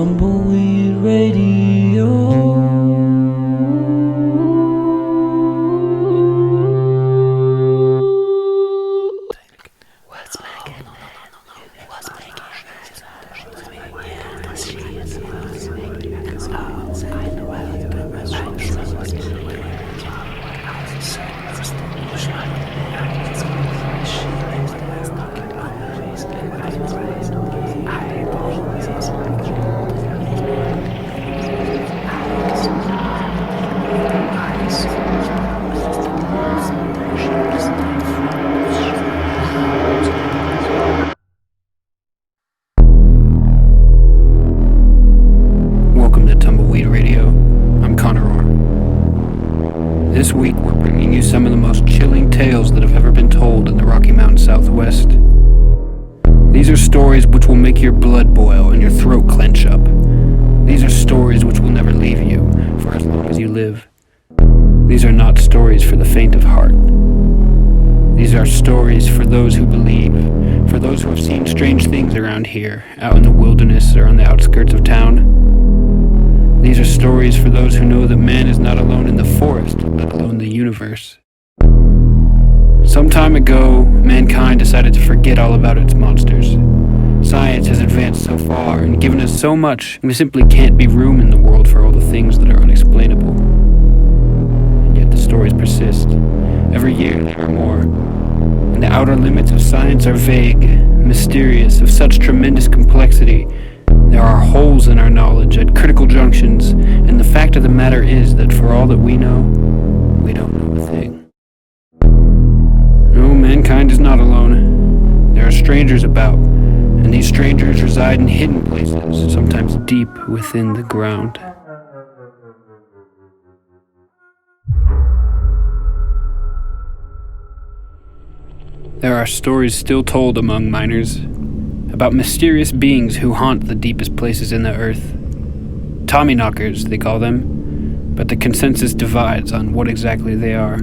Tumbleweed Radio. This week we're bringing you some of the most chilling tales that have ever been told in the Rocky Mountain Southwest. These are stories which will make your blood boil and your throat clench up. These are stories which will never leave you for as long as you live. These are not stories for the faint of heart. These are stories for those who believe, for those who have seen strange things around here, out in the wilderness or on the outskirts of town. These are stories for those who know that man is not alone in the forest, let alone the universe. Some time ago, mankind decided to forget all about its monsters. Science has advanced so far and given us so much, we simply can't be room in the world for all the things that are unexplainable. And yet the stories persist. Every year there are more. And the outer limits of science are vague, mysterious, of such tremendous complexity. There are holes in our knowledge at critical junctions, and the fact of the matter is that for all that we know, we don't know a thing. No, mankind is not alone. There are strangers about, and these strangers reside in hidden places, sometimes deep within the ground. There are stories still told among miners about mysterious beings who haunt the deepest places in the earth. Tommyknockers, they call them, but the consensus divides on what exactly they are.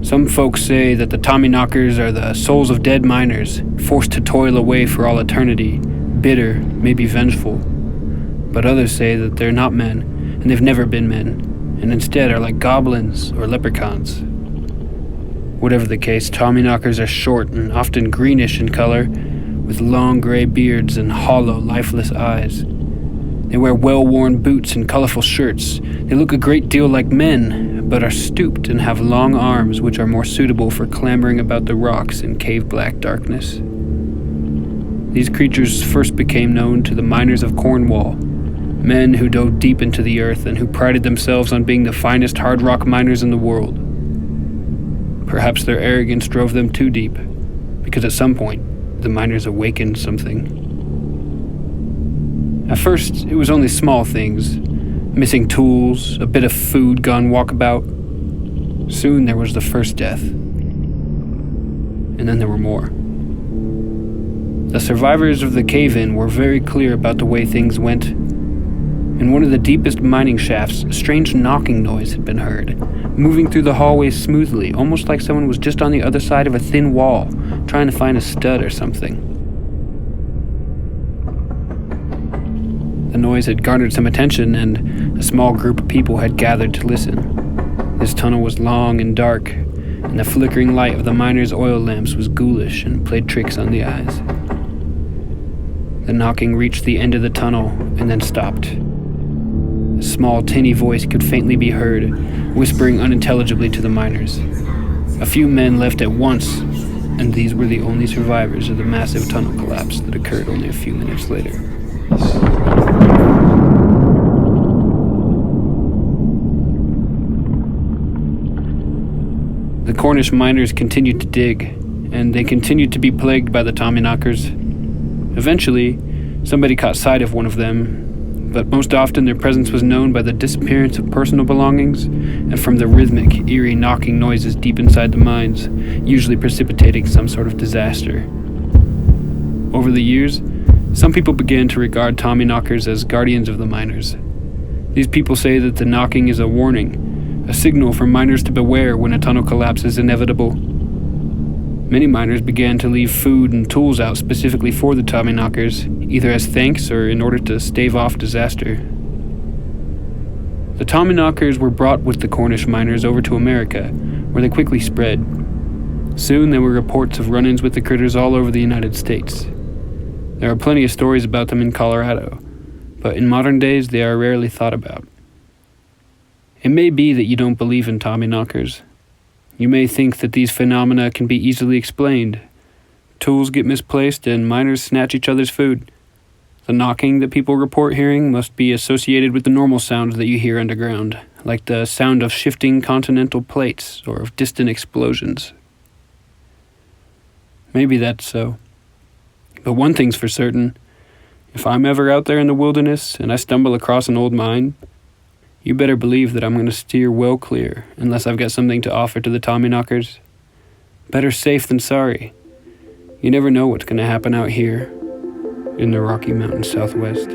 Some folks say that the Tommyknockers are the souls of dead miners, forced to toil away for all eternity, bitter, maybe vengeful. But others say that they're not men, and they've never been men, and instead are like goblins or leprechauns. Whatever the case, Tommyknockers are short and often greenish in color, with long gray beards and hollow, lifeless eyes. They wear well-worn boots and colorful shirts. They look a great deal like men, but are stooped and have long arms which are more suitable for clambering about the rocks in cave-black darkness. These creatures first became known to the miners of Cornwall, men who dove deep into the earth and who prided themselves on being the finest hard rock miners in the world. Perhaps their arrogance drove them too deep, because at some point, the miners awakened something. At first, it was only small things. Missing tools, a bit of food gone walkabout. Soon there was the first death. And then there were more. The survivors of the cave-in were very clear about the way things went. In one of the deepest mining shafts, a strange knocking noise had been heard, moving through the hallways smoothly, almost like someone was just on the other side of a thin wall, trying to find a stud or something. The noise had garnered some attention, and a small group of people had gathered to listen. This tunnel was long and dark, and the flickering light of the miners' oil lamps was ghoulish and played tricks on the eyes. The knocking reached the end of the tunnel and then stopped. A small, tinny voice could faintly be heard, whispering unintelligibly to the miners. A few men left at once, and these were the only survivors of the massive tunnel collapse that occurred only a few minutes later. The Cornish miners continued to dig, and they continued to be plagued by the Tommyknockers. Eventually, somebody caught sight of one of them, but most often their presence was known by the disappearance of personal belongings and from the rhythmic, eerie knocking noises deep inside the mines, usually precipitating some sort of disaster. Over the years, some people began to regard Tommyknockers as guardians of the miners. These people say that the knocking is a warning, a signal for miners to beware when a tunnel collapse is inevitable. Many miners began to leave food and tools out specifically for the Tommyknockers, either as thanks or in order to stave off disaster. The Tommyknockers were brought with the Cornish miners over to America, where they quickly spread. Soon there were reports of run-ins with the critters all over the United States. There are plenty of stories about them in Colorado, but in modern days they are rarely thought about. It may be that you don't believe in Tommyknockers. You may think that these phenomena can be easily explained. Tools get misplaced and miners snatch each other's food. The knocking that people report hearing must be associated with the normal sounds that you hear underground, like the sound of shifting continental plates or of distant explosions. Maybe that's so. But one thing's for certain. If I'm ever out there in the wilderness and I stumble across an old mine, you better believe that I'm going to steer well clear unless I've got something to offer to the Tommyknockers. Better safe than sorry. You never know what's going to happen out here in the Rocky Mountain Southwest.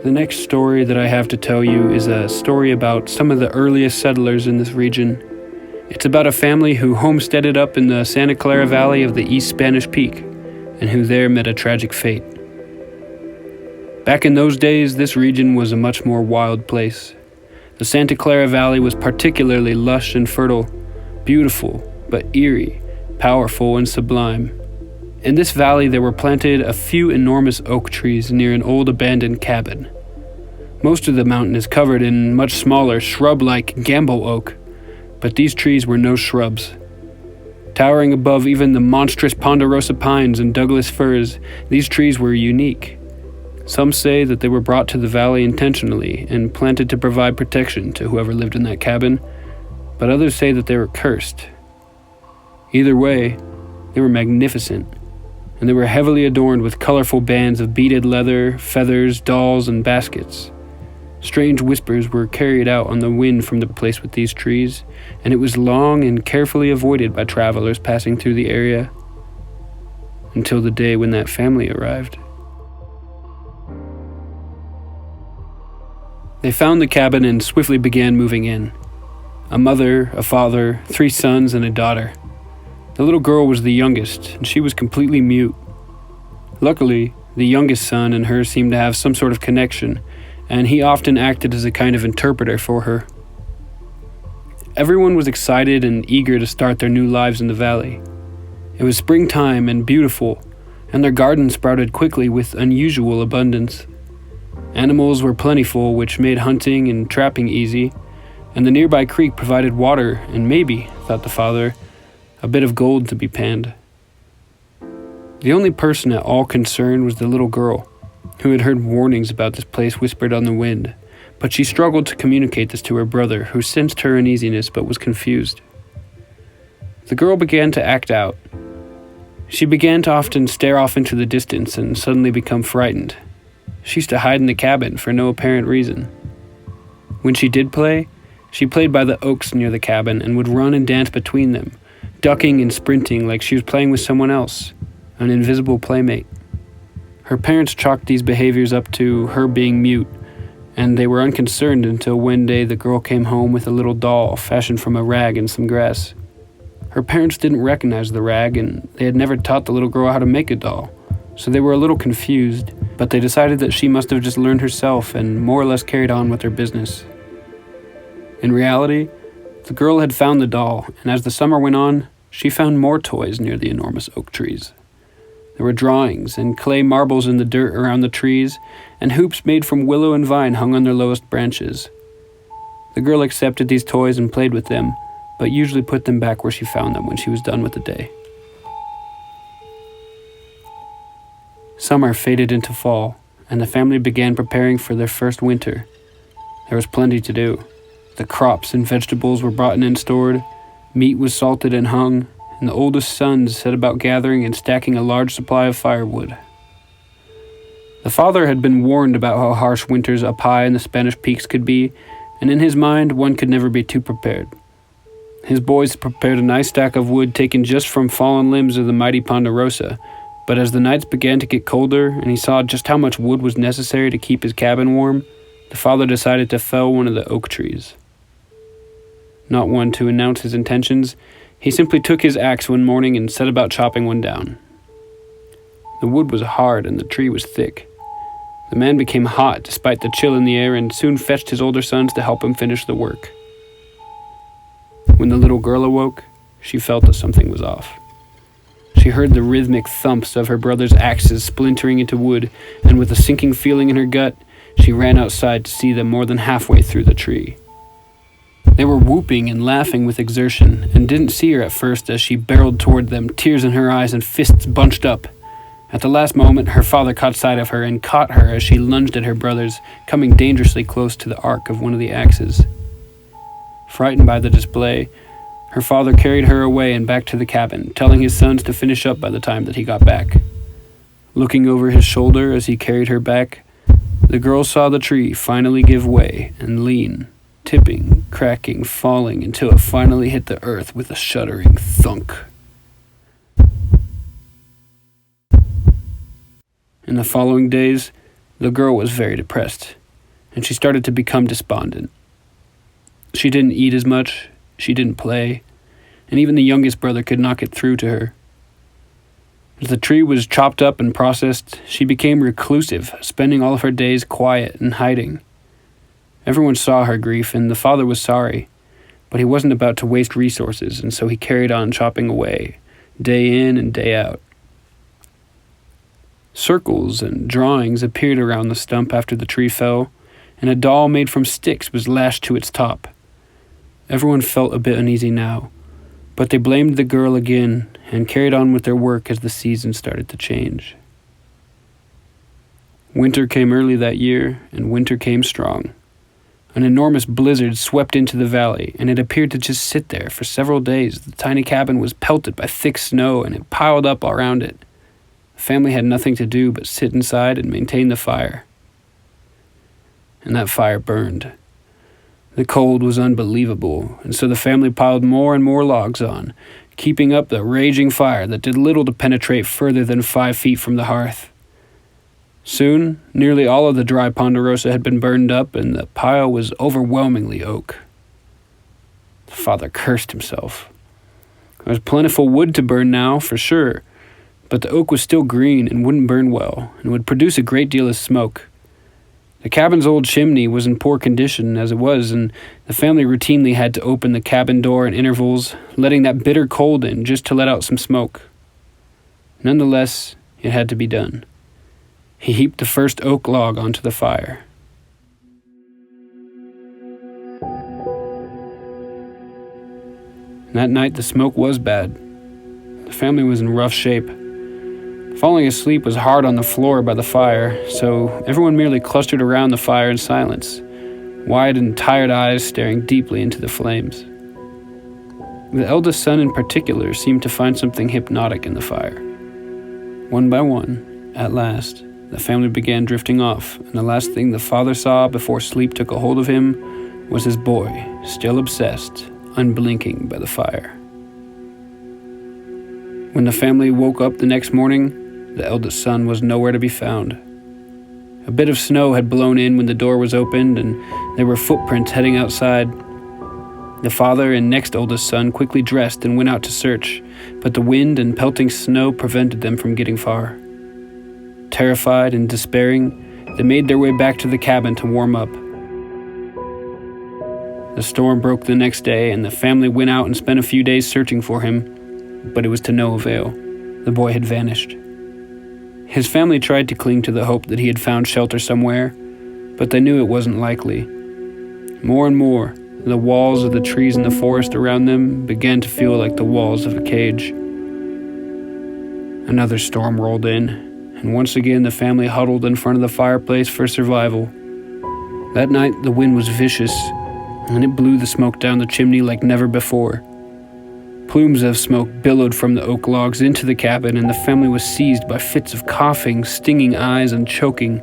The next story that I have to tell you is a story about some of the earliest settlers in this region. It's about a family who homesteaded up in the Santa Clara Valley of the East Spanish Peak, and who there met a tragic fate. Back in those days, this region was a much more wild place. The Santa Clara Valley was particularly lush and fertile, beautiful but eerie, powerful and sublime. In this valley there were planted a few enormous oak trees near an old abandoned cabin. Most of the mountain is covered in much smaller shrub-like gamble oak, but these trees were no shrubs. Towering above even the monstrous ponderosa pines and Douglas firs, these trees were unique. Some say that they were brought to the valley intentionally and planted to provide protection to whoever lived in that cabin, but others say that they were cursed. Either way, they were magnificent, and they were heavily adorned with colorful bands of beaded leather, feathers, dolls, and baskets. Strange whispers were carried out on the wind from the place with these trees, and it was long and carefully avoided by travelers passing through the area, until the day when that family arrived. They found the cabin and swiftly began moving in. A mother, a father, 3 sons, and a daughter. The little girl was the youngest, and she was completely mute. Luckily, the youngest son and her seemed to have some sort of connection, and he often acted as a kind of interpreter for her. Everyone was excited and eager to start their new lives in the valley. It was springtime and beautiful, and their garden sprouted quickly with unusual abundance. Animals were plentiful, which made hunting and trapping easy, and the nearby creek provided water and maybe, thought the father, a bit of gold to be panned. The only person at all concerned was the little girl, who had heard warnings about this place whispered on the wind, but she struggled to communicate this to her brother, who sensed her uneasiness but was confused. The girl began to act out. She began to often stare off into the distance and suddenly become frightened. She used to hide in the cabin for no apparent reason. When she did play, she played by the oaks near the cabin and would run and dance between them, ducking and sprinting like she was playing with someone else, an invisible playmate. Her parents chalked these behaviors up to her being mute, and they were unconcerned until one day the girl came home with a little doll fashioned from a rag and some grass. Her parents didn't recognize the rag, and they had never taught the little girl how to make a doll, so they were a little confused, but they decided that she must have just learned herself and more or less carried on with her business. In reality, the girl had found the doll, and as the summer went on, she found more toys near the enormous oak trees. There were drawings and clay marbles in the dirt around the trees, and hoops made from willow and vine hung on their lowest branches. The girl accepted these toys and played with them, but usually put them back where she found them when she was done with the day. Summer faded into fall, and the family began preparing for their first winter. There was plenty to do. The crops and vegetables were brought in and stored, meat was salted and hung, and the oldest sons set about gathering and stacking a large supply of firewood. The father had been warned about how harsh winters up high in the Spanish peaks could be, and in his mind one could never be too prepared. His boys prepared a nice stack of wood taken just from fallen limbs of the mighty ponderosa, but as the nights began to get colder and he saw just how much wood was necessary to keep his cabin warm, the father decided to fell one of the oak trees. Not one to announce his intentions, he simply took his axe one morning and set about chopping one down. The wood was hard and the tree was thick. The man became hot despite the chill in the air and soon fetched his older sons to help him finish the work. When the little girl awoke, she felt that something was off. She heard the rhythmic thumps of her brother's axes splintering into wood, and with a sinking feeling in her gut, she ran outside to see them more than halfway through the tree. They were whooping and laughing with exertion, and didn't see her at first as she barreled toward them, tears in her eyes and fists bunched up. At the last moment, her father caught sight of her and caught her as she lunged at her brothers, coming dangerously close to the arc of one of the axes. Frightened by the display, her father carried her away and back to the cabin, telling his sons to finish up by the time that he got back. Looking over his shoulder as he carried her back, the girl saw the tree finally give way and lean, tipping, cracking, falling until it finally hit the earth with a shuddering thunk. In the following days, the girl was very depressed, and she started to become despondent. She didn't eat as much, she didn't play, and even the youngest brother could not get through to her. As the tree was chopped up and processed, she became reclusive, spending all of her days quiet and hiding. Everyone saw her grief, and the father was sorry, but he wasn't about to waste resources, and so he carried on chopping away, day in and day out. Circles and drawings appeared around the stump after the tree fell, and a doll made from sticks was lashed to its top. Everyone felt a bit uneasy now, but they blamed the girl again and carried on with their work as the season started to change. Winter came early that year, and winter came strong. An enormous blizzard swept into the valley, and it appeared to just sit there for several days. The tiny cabin was pelted by thick snow, and it piled up around it. The family had nothing to do but sit inside and maintain the fire. And that fire burned. The cold was unbelievable, and so the family piled more and more logs on, keeping up the raging fire that did little to penetrate further than 5 feet from the hearth. Soon, nearly all of the dry ponderosa had been burned up, and the pile was overwhelmingly oak. The father cursed himself. There was plentiful wood to burn now, for sure, but the oak was still green and wouldn't burn well, and would produce a great deal of smoke. The cabin's old chimney was in poor condition as it was, and the family routinely had to open the cabin door at intervals, letting that bitter cold in just to let out some smoke. Nonetheless, it had to be done. He heaped the first oak log onto the fire. That night the smoke was bad. The family was in rough shape. Falling asleep was hard on the floor by the fire, so everyone merely clustered around the fire in silence, wide and tired eyes staring deeply into the flames. The eldest son in particular seemed to find something hypnotic in the fire. One by one, at last, the family began drifting off, and the last thing the father saw before sleep took a hold of him was his boy, still obsessed, unblinking by the fire. When the family woke up the next morning, the eldest son was nowhere to be found. A bit of snow had blown in when the door was opened, and there were footprints heading outside. The father and next oldest son quickly dressed and went out to search, but the wind and pelting snow prevented them from getting far. Terrified and despairing, they made their way back to the cabin to warm up. The storm broke the next day, and the family went out and spent a few days searching for him, but it was to no avail. The boy had vanished. His family tried to cling to the hope that he had found shelter somewhere, but they knew it wasn't likely. More and more, the walls of the trees in the forest around them began to feel like the walls of a cage. Another storm rolled in, and once again the family huddled in front of the fireplace for survival. That night the wind was vicious, and it blew the smoke down the chimney like never before. Plumes of smoke billowed from the oak logs into the cabin, and the family was seized by fits of coughing, stinging eyes, and choking.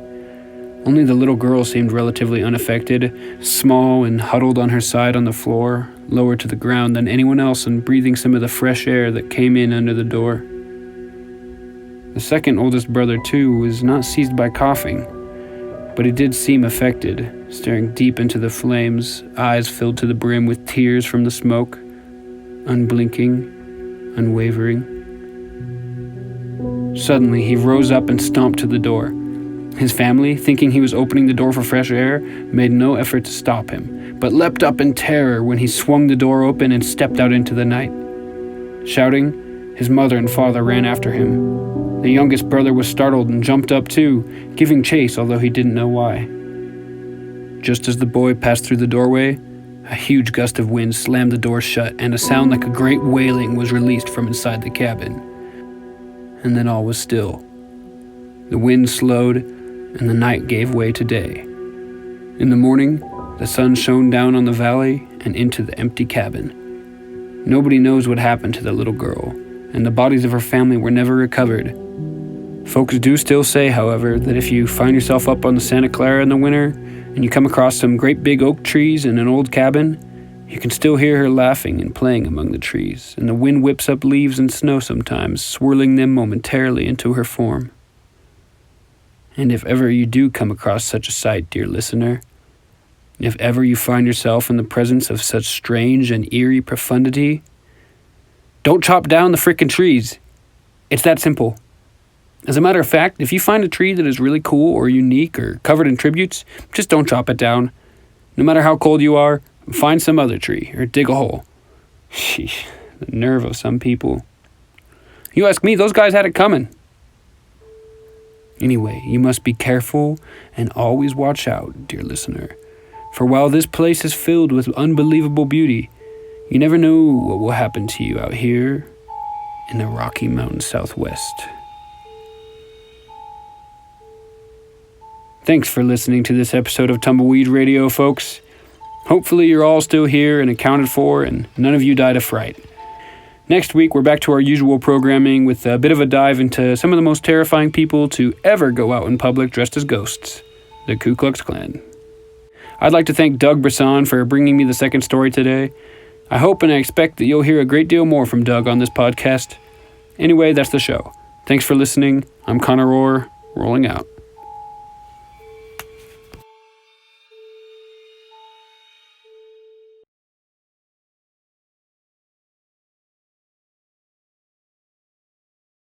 Only the little girl seemed relatively unaffected, small and huddled on her side on the floor, lower to the ground than anyone else and breathing some of the fresh air that came in under the door. The second oldest brother, too, was not seized by coughing. but he did seem affected, staring deep into the flames, eyes filled to the brim with tears from the smoke, unblinking, unwavering. Suddenly, he rose up and stomped to the door. His family, thinking he was opening the door for fresh air, made no effort to stop him, but leapt up in terror when he swung the door open and stepped out into the night. Shouting, his mother and father ran after him. The youngest brother was startled and jumped up too, giving chase although he didn't know why. Just as the boy passed through the doorway, a huge gust of wind slammed the door shut and a sound like a great wailing was released from inside the cabin. And then all was still. The wind slowed and the night gave way to day. In the morning, the sun shone down on the valley and into the empty cabin. Nobody knows what happened to the little girl, and the bodies of her family were never recovered. Folks do still say, however, that if you find yourself up on the Santa Clara in the winter and you come across some great big oak trees in an old cabin, you can still hear her laughing and playing among the trees, and the wind whips up leaves and snow sometimes, swirling them momentarily into her form. And if ever you do come across such a sight, dear listener, if ever you find yourself in the presence of such strange and eerie profundity, don't chop down the frickin' trees. It's that simple. As a matter of fact, if you find a tree that is really cool or unique or covered in tributes, just don't chop it down. No matter how cold you are, find some other tree or dig a hole. Sheesh, the nerve of some people. You ask me, those guys had it coming. Anyway, you must be careful and always watch out, dear listener. For while this place is filled with unbelievable beauty, you never know what will happen to you out here in the Rocky Mountain Southwest. Thanks for listening to this episode of Tumbleweed Radio, folks. Hopefully you're all still here and accounted for, and none of you died of fright. Next week, we're back to our usual programming with a bit of a dive into some of the most terrifying people to ever go out in public dressed as ghosts, the Ku Klux Klan. I'd like to thank Doug Brisson for bringing me the second story today. I hope and I expect that you'll hear a great deal more from Doug on this podcast. Anyway, that's the show. Thanks for listening. I'm Connor Orr, rolling out.